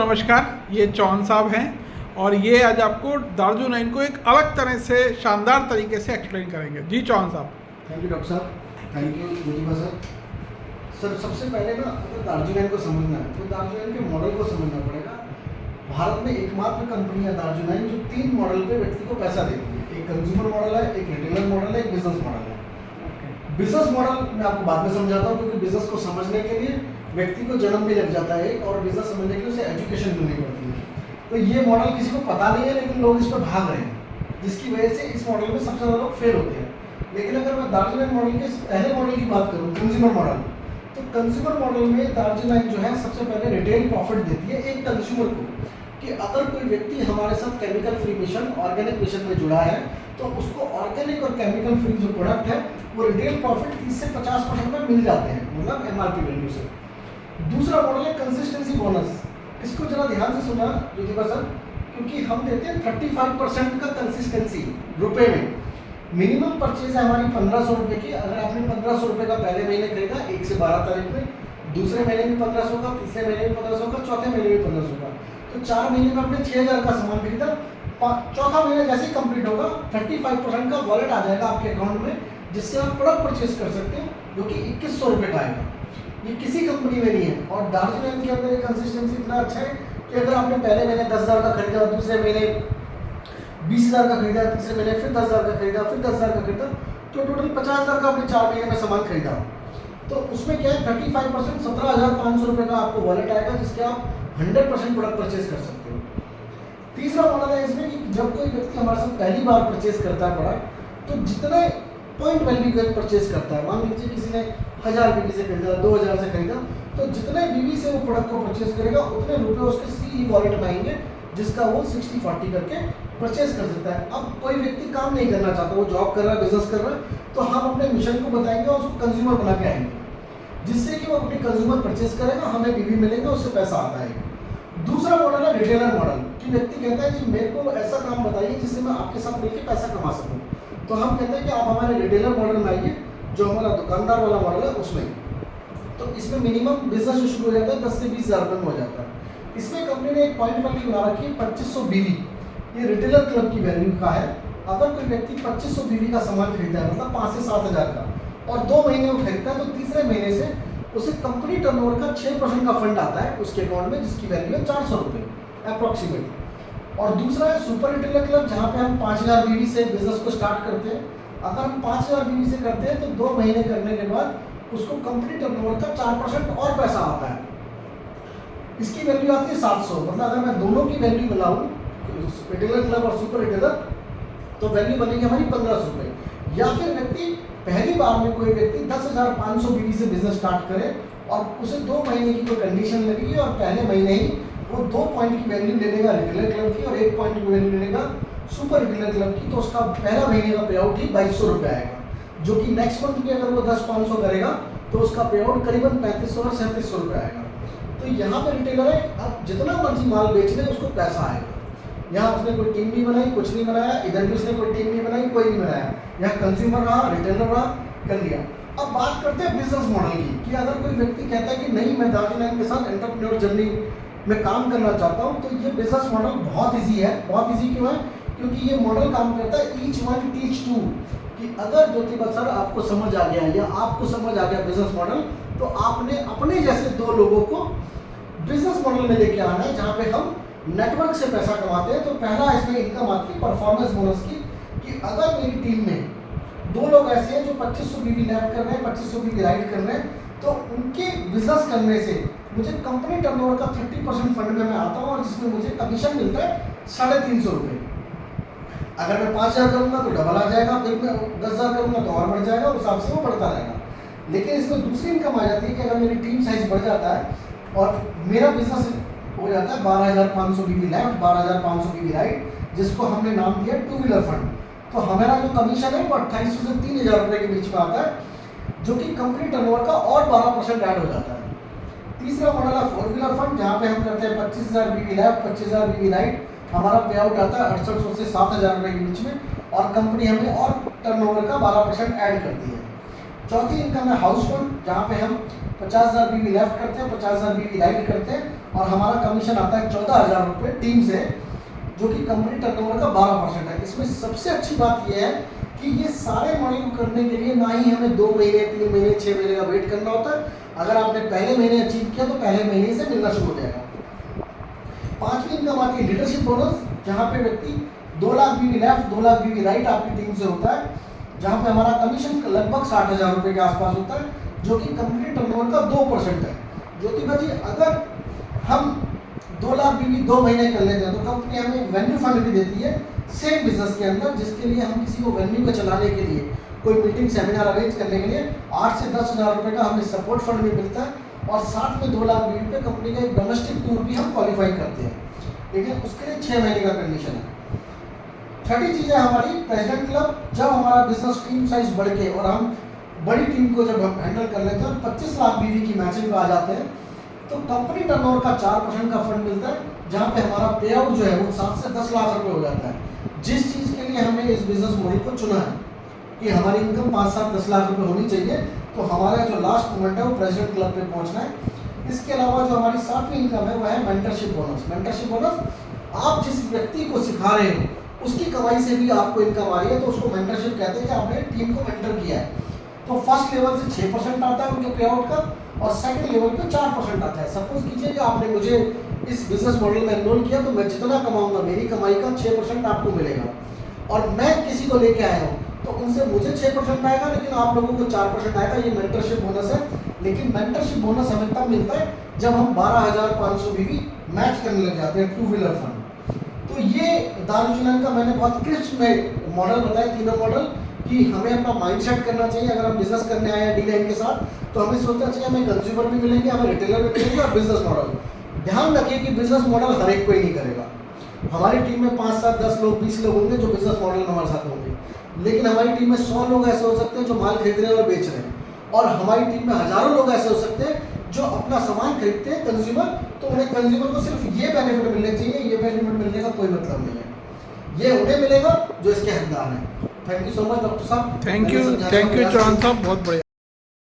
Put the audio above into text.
नमस्कार, ये चौहान साहब हैं और ये आज आपको दार्जिलिंग को एक अलग तरह से शानदार तरीके से एक्सप्लेन करेंगे। जी चौहान साहब। थैंक यू डॉक्टर साहब, thank you Jyotiba sir. Sir सबसे पहले ना अगर दार्जिलिंग को समझना है तो दार्जिलिंग के मॉडल को समझना पड़ेगा। भारत में एकमात्र कंपनी है दार्जिलिंग जो 3 मॉडल पे व्यक्ति को पैसा देती है। एक कंज्यूमर मॉडल है, एक रिटेलर मॉडल है, एक बिजनेस मॉडल है। बिजनेस मॉडल मैं आपको बाद में समझाता हूँ क्योंकि बिजनेस को समझने के लिए व्यक्ति को जन्म भी लग जाता है और बिजनेस समझने के लिए उसे एजुकेशन मिलनी पड़ती है। तो ये मॉडल किसी को पता नहीं है लेकिन लोग इस पर भाग रहे हैं, जिसकी वजह से इस मॉडल में सबसे ज़्यादा लोग फेल होते हैं। लेकिन अगर मैं दार्जिलिंग मॉडल के पहले मॉडल की बात करूँ, कंज्यूमर मॉडल, तो कंज्यूमर मॉडल में दार्जिलिंग जो है सबसे पहले रिटेल प्रॉफिट देती है एक कंज्यूमर को कि अगर कोई व्यक्ति हमारे साथ chemical free mission, organic mission में जुड़ा है तो उसको ऑर्गेनिक और केमिकल फ्री जो प्रोडक्ट है वो रिटेल प्रॉफिट 30 से 50% में मिल जाते हैं, मतलब MRP वैल्यू से। दूसरा मॉडल है कंसिस्टेंसी बोनस। इसको जरा ध्यान से सुना ज्योतिबा सर, क्योंकि हम देते हैं 35% का कंसिस्टेंसी रुपए में। मिनिमम परचेज है हमारी 1500 रुपये की। अगर आपने 1500 रुपये का पहले महीने खरीदा 1 से 12 तारीख में, दूसरे महीने में 1500 का, तीसरे महीने में 1500 का, चौथे महीने में 1500 का, तो 4 महीने में आपने 6000 का सामान खरीदा। चौथा महीना जैसे ही कंप्लीट होगा 35% का वॉलेट आ जाएगा आपके अकाउंट में, जिससे आप प्रोडक्ट परचेज कर सकते हैं जो कि 2100 रुपये का आएगा। ये किसी कंपनी में नहीं है। और दार्जिलिंग के अंदर कंसिस्टेंसी इतना अच्छा है कि अगर आपने पहले महीने 10,000 का खरीदा, दूसरे महीने 20,000 का खरीदा, तीसरे महीने फिर 10,000 का खरीदा, फिर 10,000 का खरीदा, तो टोटल 50,000 का आपने 4 महीने में सामान खरीदा। तो उसमें क्या है 35% 17,500 रुपये का आपको वॉलेट आएगा, जिसके आप 100% प्रोडक्ट परचेज कर सकते हो। तीसरा मॉडल है इसमें कि जब कोई व्यक्ति हमारे साथ पहली बार परचेज करता है प्रोडक्ट, तो जितने पॉइंट वैल्यू का परचेज करता है, मान लीजिए किसी ने 1000 बीवी से खरीदा, 2000 से खरीदा, तो जितने बीवी से वो प्रोडक्ट को परचेज करेगा उतने रुपए उसके CE वॉलेट में आएंगे, जिसका वो 60-40 करके परचेज कर सकता है। अब कोई व्यक्ति काम नहीं करना चाहता, वो जॉब कर रहा है, बिजनेस कर रहा है, तो हम अपने मिशन को बताएंगे और उसको कंज्यूमर बना के आएंगे, जिससे कि वो अपने कंज्यूमर परचेज करेगा, हमें बीवी मिलेगा, उससे पैसा आता है। दूसरा मॉडल है रिटेलर मॉडल, कि व्यक्ति कहता है कि मेरे को ऐसा काम बताइए जिससे मैं आपके साथ मिलकर पैसा कमा सकूं। तो हम कहते हैं कि आप हमारे रिटेलर मॉडल में आइए, जो हमारा दुकानदार वाला मॉडल है उसमें। तो इसमें मिनिमम बिजनेस जो शुरू हो जाता है 10 से 20,000 रुपये में हो जाता है। इसमें कंपनी ने एक पॉइंट वैल्यू बना रखी है 2500 बीवी। ये रिटेलर क्लब की वैल्यू का है। अगर कोई व्यक्ति 2500 बीवी का सामान खरीदा है, मतलब 5 से 7,000 का, और 2 महीने में खरीदता है, तो तीसरे महीने से उसे कंपनी टर्नओवर का 6% का फंड आता है उसके अकाउंट में, जिसकी वैल्यू है 400 रुपये अप्रॉक्सीमेट। और दूसरा है सुपर रिटेलर क्लब, जहाँ पे हम 5000 बीवी से बिजनेस को स्टार्ट करते हैं। अगर हम 5000 बीवी से करते हैं तो 2 महीने करने के बाद उसको कंपनी टर्नओवर का 4% और पैसा आता है। इसकी वैल्यू आती है 700। मतलब अगर मैं दोनों की वैल्यू बनाऊँ, रिटेलर क्लब और सुपर रिटेलर, तो वैल्यू बनेगी हमारी 1500 रुपये। या फिर व्यक्ति पहली बार में कोई व्यक्ति 10,500 बीवी से बिजनेस स्टार्ट करे और उसे 2 महीने की कोई कंडीशन लगेगी और पहले महीने ही वो 2 पॉइंट की वैल्यू ले लेगा रिटेलर क्लब की और 1 पॉइंट की वैल्यू ले लेगा सुपर रिटेलर क्लब की, तो उसका पहला महीने का पे आउट ही 2200 रुपये आएगा, जो कि नेक्स्ट मंथ भी अगर वो 10,500 करेगा तो उसका पे आउट करीबन 3500 और 3700 रुपये आएगा। तो यहाँ पे रिटेलर है, आप जितना मर्जी माल बेच लें उसको पैसा आएगा। यहाँ उसने कोई टीम नहीं बनाई, कुछ नहीं बनाया, इधर भी उसने कोई टीम नहीं बनाई, कोई नहीं बनाया, यहाँ कंज्यूमर रहा, रिटेलर रहा, कर लिया। अब बात करते हैं बिजनेस मॉडल की, कि अगर कोई व्यक्ति कहता है कि नहीं मैं दार्जिलिंग के साथ एंटरप्रेन्योर जर्नी में काम करना चाहता हूँ, तो ये बिजनेस मॉडल बहुत ईजी है। बहुत ईजी क्यों है? क्योंकि ये मॉडल काम करता है ईच वन टीच टू, कि अगर ज्योतिबा सर आपको समझ आ गया या आपको समझ आ गया बिजनेस मॉडल, तो आपने अपने जैसे 2 लोगों को बिजनेस मॉडल में लेके आना है, जहाँ पे हम नेटवर्क से पैसा कमाते हैं। तो पहला इसमें इनकम आती है परफॉर्मेंस बोनस की, कि अगर मेरी टीम में 2 लोग ऐसे हैं जो 2500 बीवी लेफ्ट कर रहे हैं, 2500 बीवी राइट कर रहे हैं, तो उनके बिजनेस करने से मुझे कंपनी टर्नओवर का 30% फंड में मैं आता हूँ और जिसमें मुझे कमीशन मिलता है 350 रुपये। अगर मैं 5,000 करूँगा तो डबल आ जाएगा, फिर मैं 10,000 करूँगा तो और बढ़ जाएगा, उस हिसाब से वो बढ़ता रहेगा। लेकिन इसमें दूसरी इनकम आ जाती है कि अगर मेरी टीम साइज बढ़ जाता है और मेरा बिजनेस हो जाता है 12,500 बीवी लेफ्ट, 12,500 बीवी राइट, जिसको हमने नाम दिया 2 व्हीलर फंड, तो हमारा जो कमीशन है वो 2800 से 3,000 रुपये के बीच में आता है, जो कि कंपनी टर्नओवर का और 12% ऐड हो जाता है। तीसरा मॉडल है 4 व्हीलर फंड, जहाँ पे हम करते हैं 25,000 बीवी लेफ्ट, 25,000 बीवी राइट, हमारा पे आउट आता है 6800 से 7,000 रुपये के बीच में, और कंपनी हमें और टर्नओवर का 12% ऐड करती है। चौथी इनकम है हाउस फंड, जहाँ पे हम 50,000 बीवी लेफ्ट करते हैं, 50,000 बीवी राइट करते हैं, और हमारा कमीशन आता है 14,000 रुपये टीम से, जो कि कंपनी टर्नओवर का 12% है। इसमें सबसे अच्छी बात यह है कि ये सारे मॉडल को करने के लिए ना ही हमें 2 महीने 3 महीने 6 महीने का वेट करना होता है। अगर आपने पहले महीने अचीव किया तो पहले महीने से मिलना शुरू हो जाएगा। 5वीं इनकम आती है लीडरशिप बोनस, जहाँ पे व्यक्ति 2 लाख बीवी लेफ्ट 2 लाख बीवी राइट आपकी टीम से होता है, जहाँ पे हमारा कमीशन लगभग 60,000 रुपये के आसपास होता है, जो कि कंपनी टर्नओवर का 2% है। ज्योतिबा जी, अगर हम 2 लाख बीवी 2 महीने कर लेते हैं तो कंपनी हमें वेन्यू फंड भी देती है सेम बिजनेस के अंदर, जिसके लिए हम किसी को वेन्यू को चलाने के लिए कोई मीटिंग सेमिनार अरेंज करने के लिए 8 से 10,000 रुपये का हमें सपोर्ट फंड भी मिलता है, और साथ में 2 लाख बीवी रुपये कंपनी का एक डोमेस्टिक टूर भी हम क्वालिफाई करते हैं, लेकिन उसके लिए 6 महीने का कंडीशन है। छठी चीज़ है हमारी प्रेसिडेंट क्लब। जब हमारा बिजनेस टीम साइज बढ़ के और हम बड़ी टीम को जब हम हैंडल कर लेते हैं और 25 लाख बीवी की मैचिंग पे आ जाते हैं, तो कंपनी टर्नओवर का 4% का फंड मिलता है, जहाँ पे हमारा पे आउट जो है वो 7 से 10 लाख रुपए हो जाता है। जिस चीज़ के लिए हमने इस बिजनेस मॉडल को चुना है कि हमारी इनकम 5 7 10 लाख रुपए होनी चाहिए, तो हमारा जो लास्ट मोमेंट है वो प्रेसिडेंट क्लब पे पहुंचना है। इसके अलावा जो हमारी 7वीं इनकम है वो है मेंटरशिप बोनस। मेंटरशिप बोनस, आप जिस व्यक्ति को सिखा रहे हो उसकी कमाई से भी आपको इनकम आ रही है, तो उसको मेंटरशिप कहते हैं कि आपने टीम को मेंटर किया है। तो फर्स्ट लेवल से 6% आता है उनके पे आउट का, और सेकंड लेवल पे 4% आता है। सपोज कीजिए कि आपने मुझे इस बिजनेस मॉडल में एनरोल किया, तो मैं जितना कमाऊंगा मेरी कमाई का 6% आपको मिलेगा, और मैं किसी को लेके आया हूँ तो उनसे मुझे 6% आएगा, लेकिन आप लोगों को 4% आएगा। ये मेंटरशिप बोनस है। लेकिन मेंटरशिप बोनस हमें तब मिलता है जब हम 12,500 बीवी मैच करने लग जाते हैं 2 व्हीलर फंड। तो ये दारुल का मैंने बहुत क्रिस्प में मॉडल बताया, तीनों मॉडल, कि हमें अपना माइंडसेट करना चाहिए। अगर हम बिजनेस करने आए हैं D9 के साथ, तो हमें सोचना चाहिए हमें कंज्यूमर भी मिलेंगे, हमें रिटेलर भी मिलेंगे, और बिजनेस मॉडल। ध्यान रखिए कि बिजनेस मॉडल हर एक कोई नहीं करेगा। हमारी टीम में 5 7 10 लोग 20 लोग होंगे जो बिजनेस मॉडल में हमारे साथ होंगे, लेकिन हमारी टीम में 100 लोग ऐसे हो सकते हैं जो माल खरीद रहे हैं और बेच रहे हैं, और हमारी टीम में हजारों लोग ऐसे हो सकते हैं जो अपना सामान खरीदते हैं कंज्यूमर, तो उन्हें कंज्यूमर को सिर्फ ये बेनिफिट मिलने चाहिए, ये बेनिफिट मिलने का कोई मतलब नहीं है। ये उन्हें मिलेगा जो इसके हकदार हैं। Thank you so much doctor साहब। थैंक यू चौहान साहब, बहुत बढ़िया।